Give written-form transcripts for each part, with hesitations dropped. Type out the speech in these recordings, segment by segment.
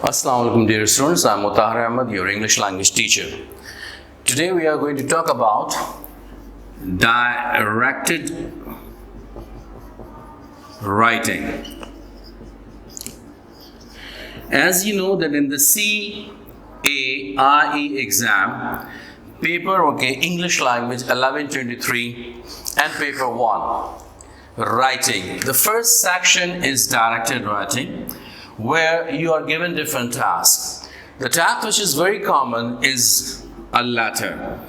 Assalamu alaikum dear students, I am Mutahar, your English language teacher. Today we are going to talk about directed writing. As you know that in the CAIE exam, paper English language 1123 and paper 1, writing. The first section is directed writing, where you are given different tasks. The task which is very common is a letter.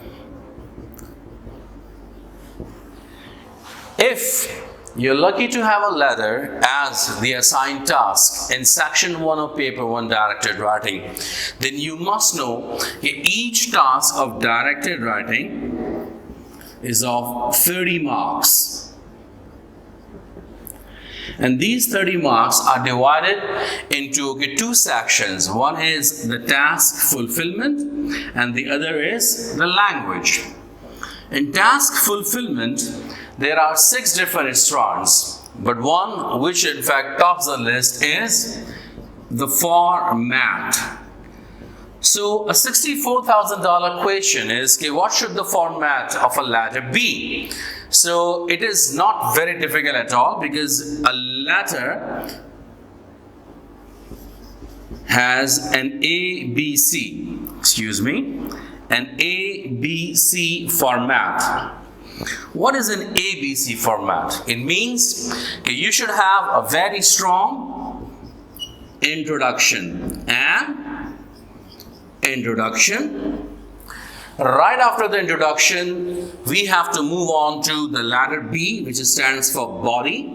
If you're lucky to have a letter as the assigned task in section 1 of paper 1 directed writing, then you must know that each task of directed writing is of 30 marks. And these 30 marks are divided into two sections. One is the task fulfillment and the other is the language. In task fulfillment, there are 6 different strands, but one which in fact tops the list is the format. So a $64,000 question is, what should the format of a letter be? So it is not very difficult at all, because a letter has an ABC, an ABC format. What is an ABC format? It means you should have a very strong introduction. Right after the introduction, we have to move on to the letter B, which stands for body.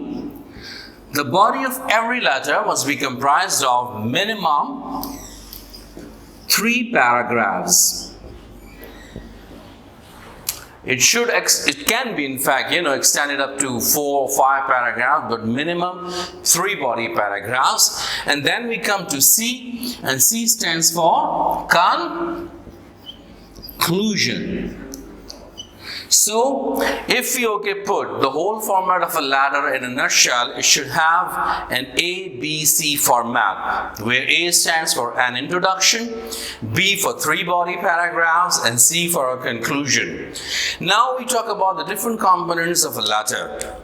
The body of every letter must be comprised of minimum 3 paragraphs. It can be in fact extended up to 4 or 5 paragraphs, but minimum 3 body paragraphs. And then we come to C, and C stands for conclusion. So if you put the whole format of a letter in a nutshell, it should have an ABC format, where A stands for an introduction, B for 3 body paragraphs, and C for a conclusion. Now we talk about the different components of a letter.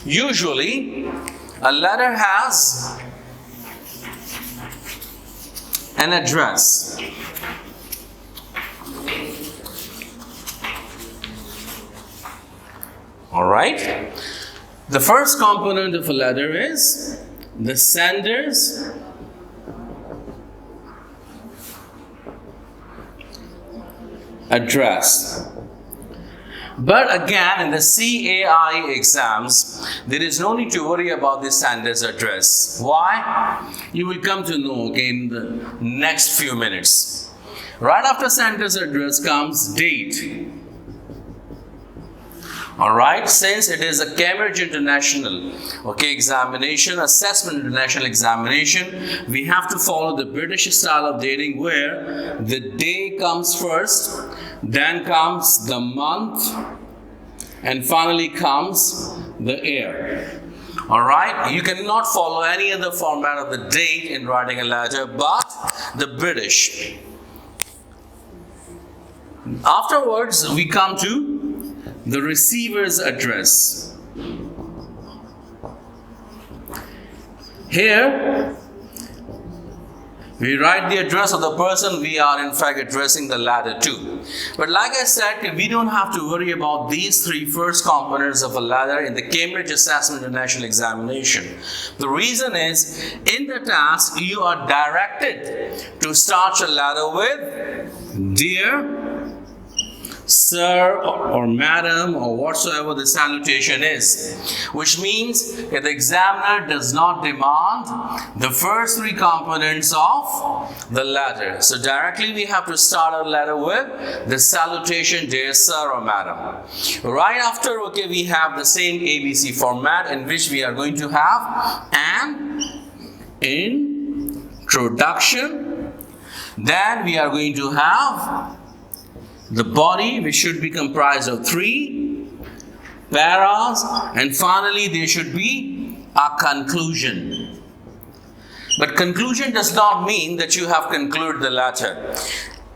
Usually a letter has an address. Alright, the first component of a letter is the sender's address. But again, in the CAIE exams, there is no need to worry about the sender's address. Why? You will come to know in the next few minutes. Right after sender's address comes date. Alright, since it is a Cambridge International examination, assessment international examination, we have to follow the British style of dating, where the day comes first, then comes the month, and finally comes the year. Alright, you cannot follow any other format of the date in writing a letter but the British. Afterwards, we come to the receiver's address. Here we write the address of the person we are in fact addressing the letter to. But like I said, we don't have to worry about these 3 first components of a letter in the Cambridge Assessment International Examination. The reason is, in the task you are directed to start your letter with dear, sir, or madam, or whatsoever the salutation is, which means that the examiner does not demand the first 3 components of the letter. So directly we have to start our letter with the salutation, dear sir or madam. Right after, we have the same ABC format, in which we are going to have an introduction. Then we are going to have the body, which should be comprised of 3 paras, and finally there should be a conclusion. But conclusion does not mean that you have concluded the letter.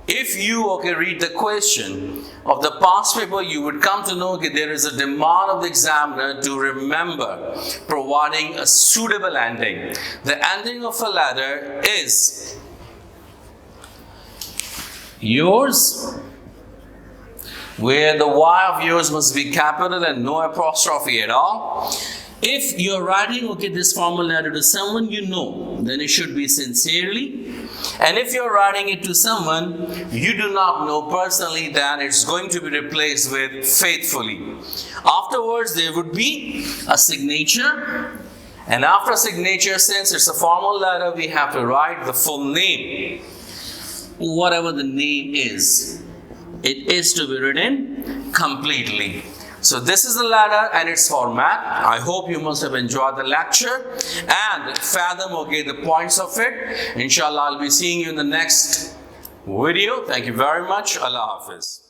If you read the question of the past paper, you would come to know that there is a demand of the examiner to remember providing a suitable ending. The ending of a letter is yours, where the Y of yours must be capital and no apostrophe at all. If you're writing this formal letter to someone you know, then it should be sincerely. And if you're writing it to someone you do not know personally, then it's going to be replaced with faithfully. Afterwards, there would be a signature. And after signature, since it's a formal letter, we have to write the full name. Whatever the name is, it is to be written completely. So this is the letter and its format. I hope you must have enjoyed the lecture and fathom the points of it. Inshallah, I'll be seeing you in the next video. Thank you very much. Allah Hafiz.